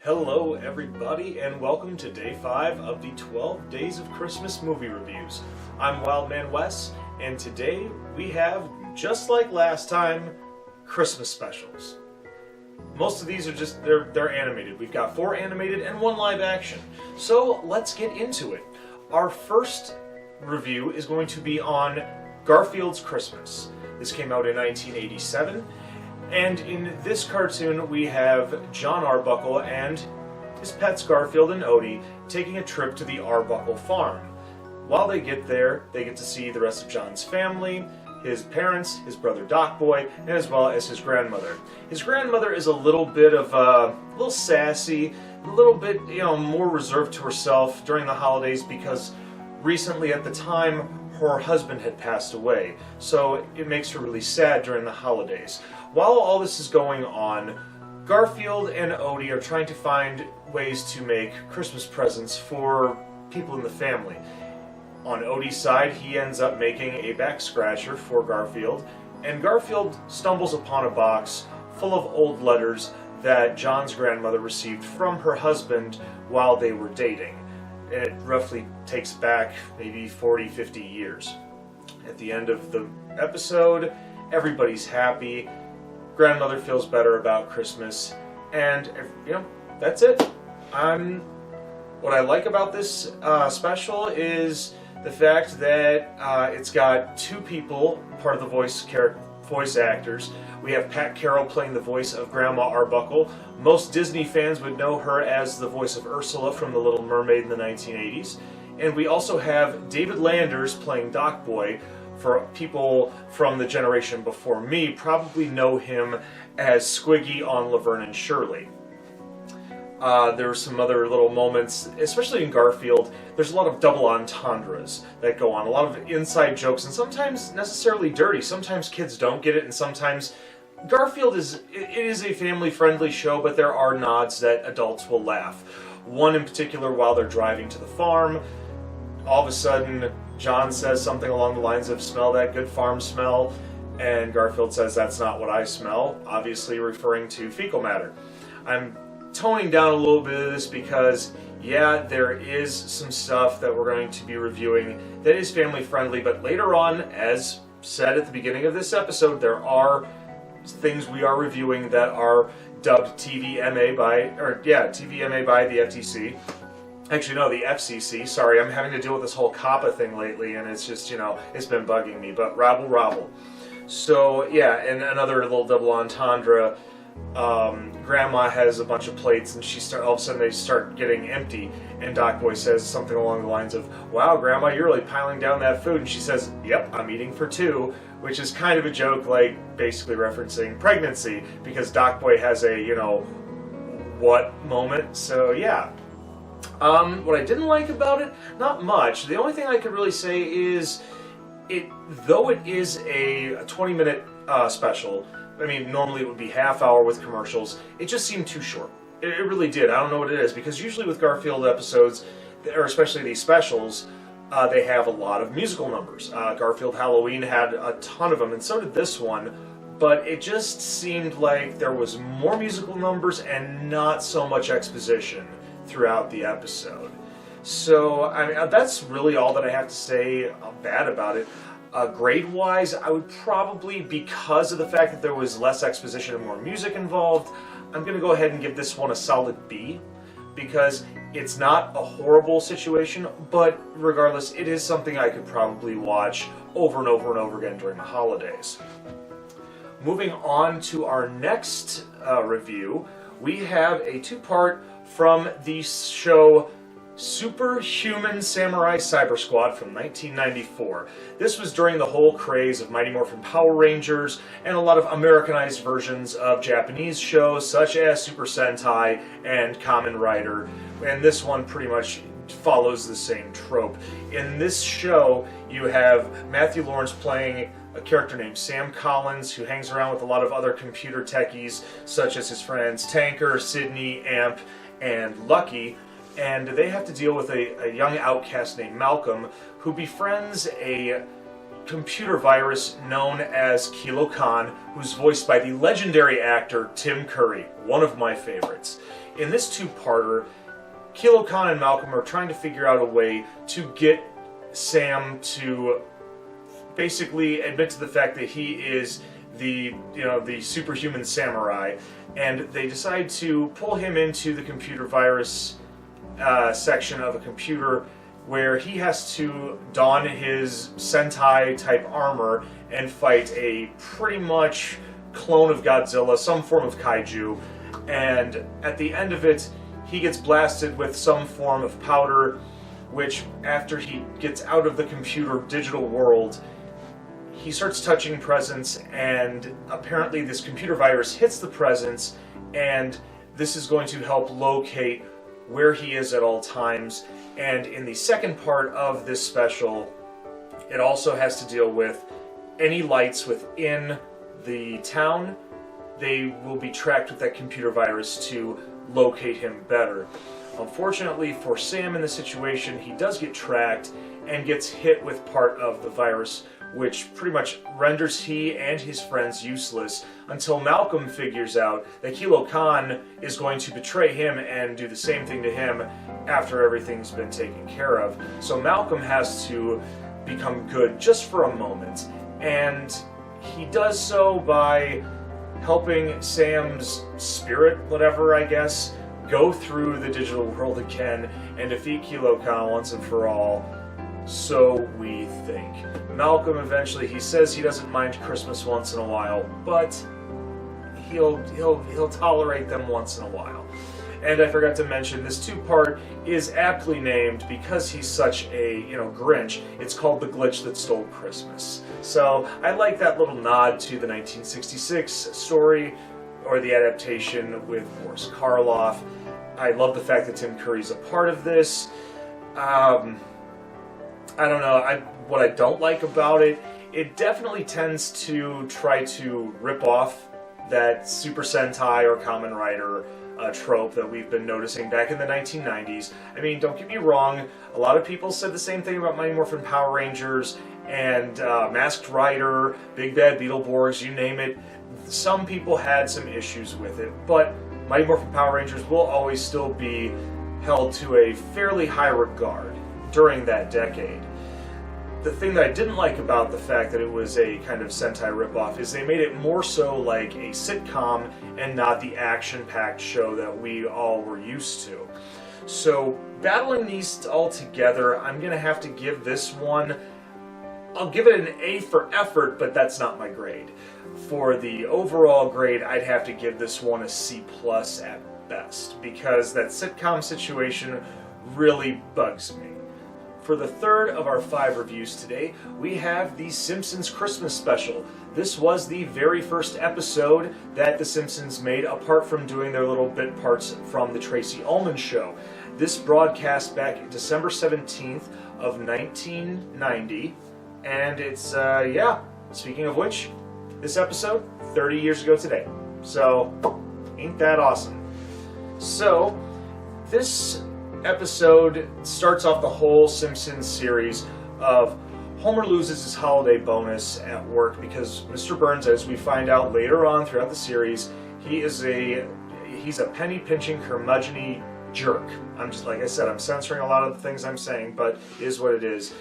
Hello everybody and welcome to day 5 of the 12 Days of Christmas movie reviews. I'm Wildman Wes and today we have, just like last time, Christmas specials. Most of these are just, they're animated. We've got 4 animated and 1 live action. So let's get into it. Our first review is going to be on Garfields Christmas. This came out in 1987. And in this cartoon, we have John Arbuckle and his pets Garfield and Odie taking a trip to the Arbuckle farm. While they get there, they get to see the rest of John's family, his parents, his brother Doc Boy, and as well as his grandmother. His grandmother is a little bit of a little sassy, a little bit, more reserved to herself during the holidays because recently at the time her husband had passed away. So it makes her really sad during the holidays. While all this is going on, Garfield and Odie are trying to find ways to make Christmas presents for people in the family. On Odie's side, he ends up making a back scratcher for Garfield, and Garfield stumbles upon a box full of old letters that John's grandmother received from her husband while they were dating. It roughly takes back maybe 40-50 years. At the end of the episode, everybody's happy. Grandmother feels better about Christmas, and that's it. What I like about this special is the fact that it's got 2 people, part of the voice actors. We have Pat Carroll playing the voice of Grandma Arbuckle. Most Disney fans would know her as the voice of Ursula from The Little Mermaid in the 1980s. And we also have David Landers playing Doc Boy. For people from the generation before me, probably know him as Squiggy on Laverne Shirley. There are some other little moments, especially in Garfield. There's a lot of double entendres that go on, a lot of inside jokes, and sometimes necessarily dirty. Sometimes kids don't get it, and sometimes Garfield is a family-friendly show, but there are nods that adults will laugh. One in particular, while they're driving to the farm, all of a sudden John says something along the lines of "smell that good farm smell," and Garfield says, "That's not what I smell," obviously referring to fecal matter. I'm toning down a little bit of this because, yeah, there is some stuff that we're going to be reviewing that is family friendly, but later on, as said at the beginning of this episode, there are things we are reviewing that are dubbed TVMA by the FTC. Actually, no, the FCC. Sorry, I'm having to deal with this whole COPPA thing lately, and it's just, it's been bugging me, but rabble. So, yeah, and another little double entendre. Grandma has a bunch of plates, and all of a sudden they start getting empty, and Doc Boy says something along the lines of, "Wow, Grandma, you're really piling down that food," and she says, "Yep, I'm eating for 2, which is kind of a joke, like, basically referencing pregnancy, because Doc Boy has a, what moment, so yeah. What I didn't like about it, not much. The only thing I could really say is, though it is a 20-minute special, I mean, normally it would be half hour with commercials, it just seemed too short. It really did. I don't know what it is, because usually with Garfield episodes, or especially these specials, they have a lot of musical numbers. Garfield Halloween had a ton of them, and so did this one, but it just seemed like there was more musical numbers and not so much exposition throughout the episode. So, I mean, that's really all that I have to say bad about it. Grade-wise, I would probably, because of the fact that there was less exposition and more music involved, I'm going to go ahead and give this one a solid B, because it's not a horrible situation, but regardless, it is something I could probably watch over and over and over again during the holidays. Moving on to our next review, we have a 2-part from the show Superhuman Samurai Cyber Squad from 1994. This was during the whole craze of Mighty Morphin Power Rangers and a lot of Americanized versions of Japanese shows such as Super Sentai and Kamen Rider, and this one pretty much follows the same trope. In this show, you have Matthew Lawrence playing a character named Sam Collins, who hangs around with a lot of other computer techies such as his friends Tanker, Sydney, Amp, and Lucky, and they have to deal with a young outcast named Malcolm who befriends a computer virus known as Kilo Khan, who's voiced by the legendary actor Tim Curry, one of my favorites. in this two-parter, Kilo Khan and Malcolm are trying to figure out a way to get Sam to basically admit to the fact that he is the superhuman samurai, and they decide to pull him into the computer virus section of a computer where he has to don his Sentai type armor and fight a pretty much clone of Godzilla, some form of kaiju, and at the end of it he gets blasted with some form of powder, which after he gets out of the computer digital world, he starts touching presents, and apparently this computer virus hits the presents, and this is going to help locate where he is at all times. And in the second part of this special, it also has to deal with any lights within the town. They will be tracked with that computer virus to locate him better. Unfortunately for Sam in this situation, he does get tracked and gets hit with part of the virus, which pretty much renders he and his friends useless until Malcolm figures out that Kilo Khan is going to betray him and do the same thing to him after everything's been taken care of. So Malcolm has to become good just for a moment, and he does so by helping Sam's spirit, whatever I guess, go through the digital world again and defeat Kilo Khan once and for all. So we think. Malcolm eventually, he says he doesn't mind Christmas once in a while, but he'll tolerate them once in a while. And I forgot to mention, this two-part is aptly named because he's such a, Grinch. It's called The Glitch That Stole Christmas. So I like that little nod to the 1966 story, or the adaptation with Boris Karloff. I love the fact that Tim Curry's a part of this. I don't know, what I don't like about it, it definitely tends to try to rip off that Super Sentai or Kamen Rider trope that we've been noticing back in the 1990s. I mean, don't get me wrong, a lot of people said the same thing about Mighty Morphin Power Rangers and Masked Rider, Big Bad Beetleborgs, you name it. Some people had some issues with it, but Mighty Morphin Power Rangers will always still be held to a fairly high regard during that decade. The thing that I didn't like about the fact that it was a kind of Sentai ripoff is they made it more so like a sitcom and not the action-packed show that we all were used to. So battling these all together, I'm going to have to give this one, I'll give it an A for effort, but that's not my grade. For the overall grade, I'd have to give this one a C+ at best, because that sitcom situation really bugs me. For the third of our 5 reviews today, we have the Simpsons Christmas special. This was the very first episode that the Simpsons made, apart from doing their little bit parts from the Tracy Ullman show. This broadcast back December 17th of 1990, and it's, speaking of which, this episode, 30 years ago today. So, ain't that awesome? So, this episode starts off the whole Simpsons series of Homer loses his holiday bonus at work because Mr. Burns, as we find out later on throughout the series, he's a penny-pinching, curmudgeon-y jerk. I'm just, like I said, I'm censoring a lot of the things I'm saying, but it is what it is.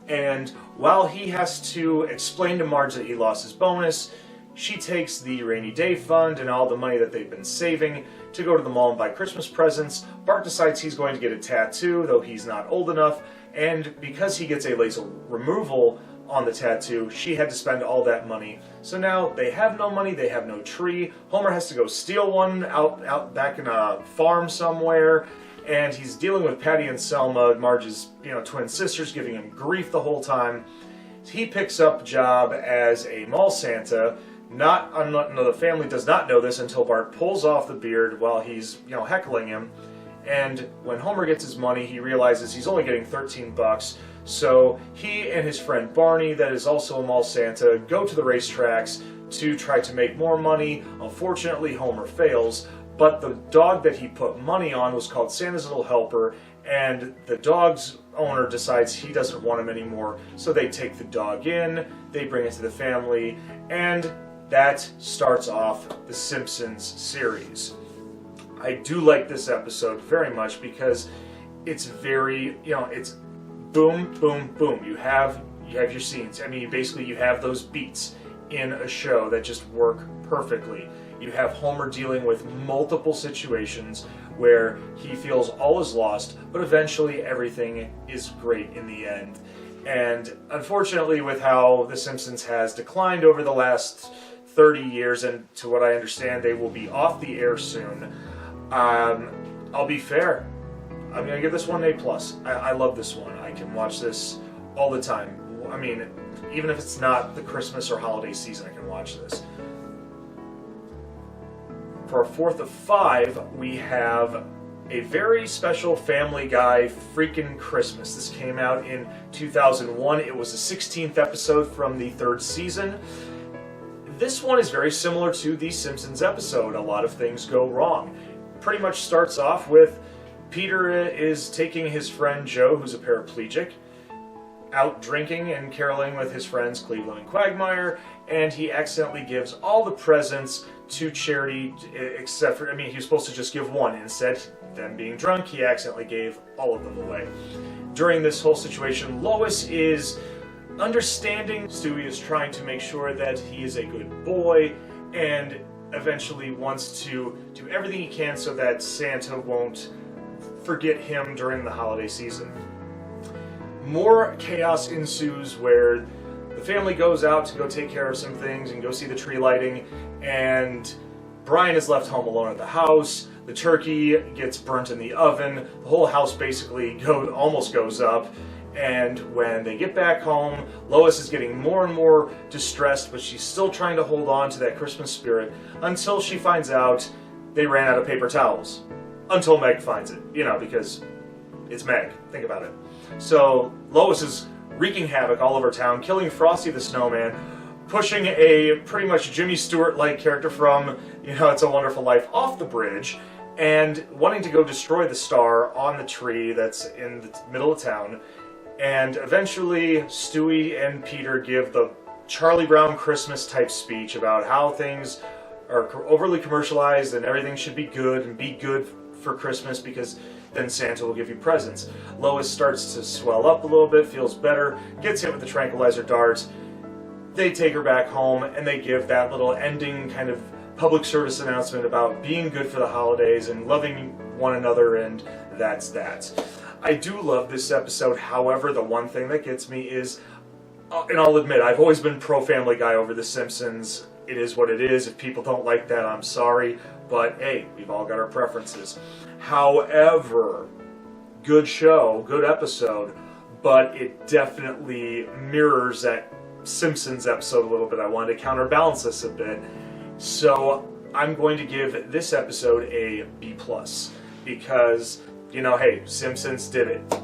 And while he has to explain to Marge that he lost his bonus, she takes the rainy day fund and all the money that they've been saving to go to the mall and buy Christmas presents. Bart decides he's going to get a tattoo, though he's not old enough, and because he gets a laser removal on the tattoo, she had to spend all that money. So now they have no money, they have no tree. Homer has to go steal one out back in a farm somewhere, and he's dealing with Patty and Selma, Marge's twin sisters, giving him grief the whole time. He picks up a job as a mall Santa. The family does not know this until Bart pulls off the beard while he's, heckling him. And when Homer gets his money, he realizes he's only getting $13. So he and his friend Barney, that is also a mall Santa, go to the racetracks to try to make more money. Unfortunately, Homer fails, but the dog that he put money on was called Santa's Little Helper, and the dog's owner decides he doesn't want him anymore, so they take the dog in, they bring it to the family, and that starts off the Simpsons series. I do like this episode very much because it's very, it's boom, boom, boom. You have your scenes. I mean, basically you have those beats in a show that just work perfectly. You have Homer dealing with multiple situations where he feels all is lost, but eventually everything is great in the end. And unfortunately, with how The Simpsons has declined over the last 30 years, and to what I understand, they will be off the air soon, I'll be fair. I'm going to give this one an A+. I love this one. I can watch this all the time. I mean, even if it's not the Christmas or holiday season, I can watch this. For our fourth of 5, we have a very special Family Guy Freakin' Christmas. This came out in 2001. It was the 16th episode from the 3rd season. This one is very similar to the Simpsons episode. A lot of things go wrong. Pretty much starts off with Peter is taking his friend Joe, who's a paraplegic, out drinking and caroling with his friends Cleveland and Quagmire, and he accidentally gives all the presents to charity, except for, he was supposed to just give one. Instead, them being drunk, he accidentally gave all of them away. During this whole situation, Lois is understanding. Stewie is trying to make sure that he is a good boy, and eventually wants to do everything he can so that Santa won't forget him during the holiday season. More chaos ensues where the family goes out to go take care of some things and go see the tree lighting, and Brian is left home alone at the house. The turkey gets burnt in the oven. The whole house basically almost goes up. And when they get back home, Lois is getting more and more distressed, but she's still trying to hold on to that Christmas spirit until she finds out they ran out of paper towels. Until Meg finds it, because it's Meg. Think about it. So Lois is wreaking havoc all over town, killing Frosty the Snowman, pushing a pretty much Jimmy Stewart-like character from, It's a Wonderful Life off the bridge, and wanting to go destroy the star on the tree that's in the middle of town. And eventually, Stewie and Peter give the Charlie Brown Christmas type speech about how things are overly commercialized and everything should be good and be good for Christmas because then Santa will give you presents. Lois starts to swell up a little bit, feels better, gets hit with the tranquilizer dart. They take her back home and they give that little ending kind of public service announcement about being good for the holidays and loving one another, and that's that. I do love this episode. However, the one thing that gets me is, and I'll admit, I've always been pro-Family Guy over The Simpsons. It is what it is. If people don't like that, I'm sorry. But hey, we've all got our preferences. However, good show, good episode, but it definitely mirrors that Simpsons episode a little bit. I wanted to counterbalance this a bit. So I'm going to give this episode a B+, because, hey, Simpsons did it.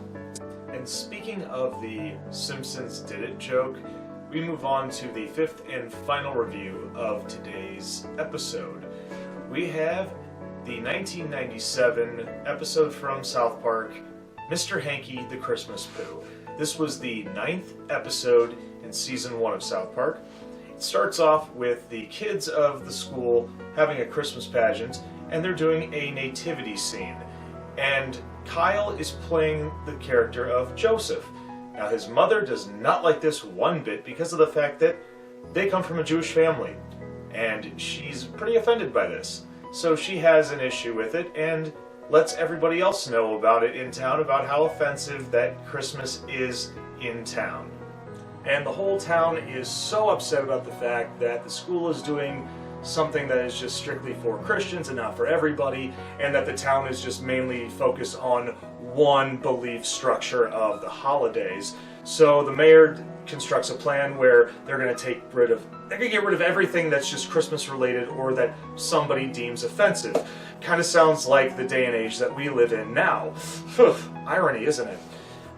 And speaking of the Simpsons did it joke, we move on to the 5th and final review of today's episode. We have the 1997 episode from South Park, Mr. Hankey, the Christmas Pooh. This was the 9th episode in Season 1 of South Park. It starts off with the kids of the school having a Christmas pageant, and they're doing a nativity scene. And Kyle is playing the character of Joseph. Now, his mother does not like this one bit because of the fact that they come from a Jewish family, and she's pretty offended by this. So she has an issue with it and lets everybody else know about it in town, about how offensive that Christmas is in town. And the whole town is so upset about the fact that the school is doing something that is just strictly for Christians and not for everybody, and that the town is just mainly focused on one belief structure of the holidays. So the mayor constructs a plan where they're going to get rid of everything that's just Christmas related or that somebody deems offensive. Kind of sounds like the day and age that we live in now. Irony, isn't it?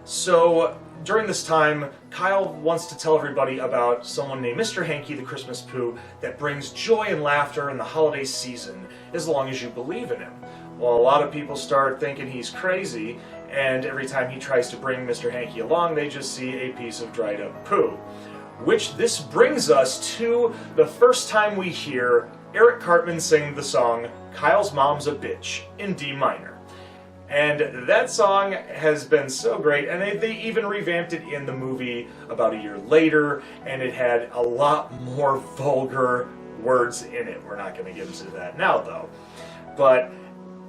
So during this time, Kyle wants to tell everybody about someone named Mr. Hankey, the Christmas Pooh, that brings joy and laughter in the holiday season, as long as you believe in him. Well, a lot of people start thinking he's crazy, and every time he tries to bring Mr. Hankey along, they just see a piece of dried up poo. Which this brings us to the first time we hear Eric Cartman sang the song Kyle's Mom's a Bitch in D minor. And that song has been so great, and they even revamped it in the movie about a year later, and it had a lot more vulgar words in it. We're not going to get into that now, though. But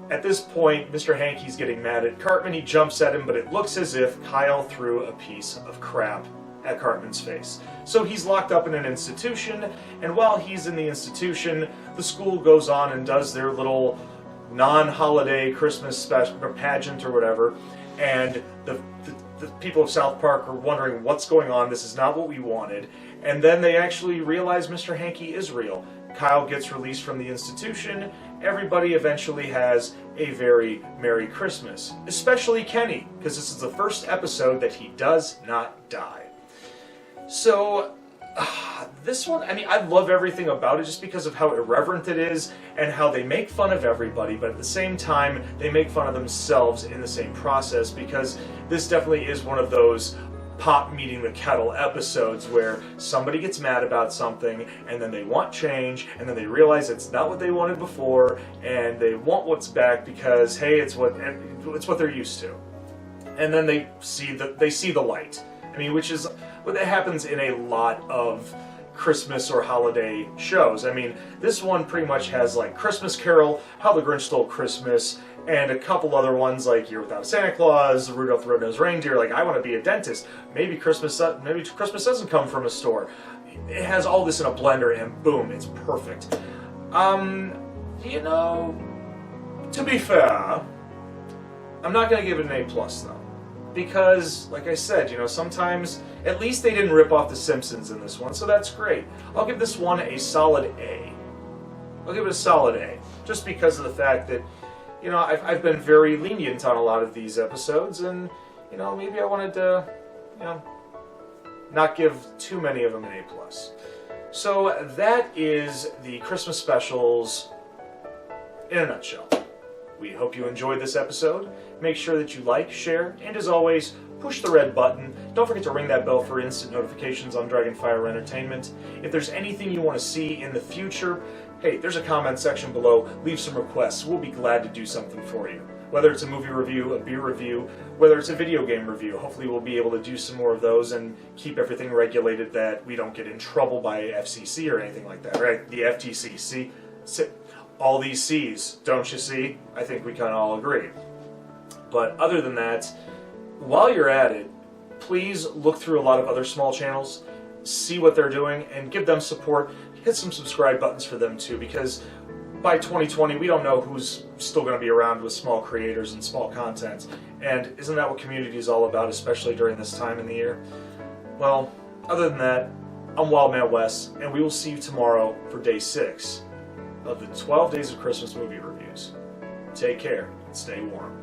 at this point, Mr. Hankey's getting mad at Cartman. He jumps at him, but it looks as if Kyle threw a piece of crap at Cartman's face. So he's locked up in an institution, and while he's in the institution, the school goes on and does their little non-holiday Christmas special pageant or whatever, and the people of South Park are wondering what's going on. This is not what we wanted. And then they actually realize Mr. Hankey is real. Kyle gets released from the institution. Everybody eventually has a very Merry Christmas, especially Kenny, because this is the first episode that he does not die. So this one, I mean, I love everything about it just because of how irreverent it is and how they make fun of everybody, but at the same time, they make fun of themselves in the same process, because this definitely is one of those pot meeting the kettle episodes where somebody gets mad about something and then they want change and then they realize it's not what they wanted before and they want what's back because, hey, it's what they're used to. And then they see the light. I mean, which is what happens in a lot of Christmas or holiday shows. I mean, this one pretty much has like Christmas Carol, How the Grinch Stole Christmas, and a couple other ones like Year Without Santa Claus, Rudolph the Red-Nosed Reindeer, like I Want to Be a Dentist. Maybe Christmas doesn't come from a store. It has all this in a blender and boom, it's perfect. You know, to be fair, I'm not going to give it an A+ though. Because, like I said, you know, sometimes, at least they didn't rip off The Simpsons in this one, so that's great. I'll give this one a solid A. I'll give it a solid A. Just because of the fact that, you know, I've been very lenient on a lot of these episodes, and, you know, maybe I wanted to, you know, not give too many of them an A+. So that is the Christmas specials in a nutshell. We hope you enjoyed this episode. Make sure that you like, share, and as always, push the red button. Don't forget to ring that bell for instant notifications on Dragonfire Entertainment. If there's anything you want to see in the future, hey, there's a comment section below. Leave some requests. We'll be glad to do something for you. Whether it's a movie review, a beer review, whether it's a video game review, hopefully we'll be able to do some more of those and keep everything regulated that we don't get in trouble by FCC or anything like that, right? The FTC, see? All these C's, don't you see? I think we kind of all agree. But other than that, while you're at it, please look through a lot of other small channels, see what they're doing, and give them support. Hit some subscribe buttons for them too, because by 2020, we don't know who's still going to be around with small creators and small content. And isn't that what community is all about, especially during this time in the year? Well, other than that, I'm Wildman Wes, and we will see you tomorrow for Day 6 of the 12 Days of Christmas movie reviews. Take care and stay warm.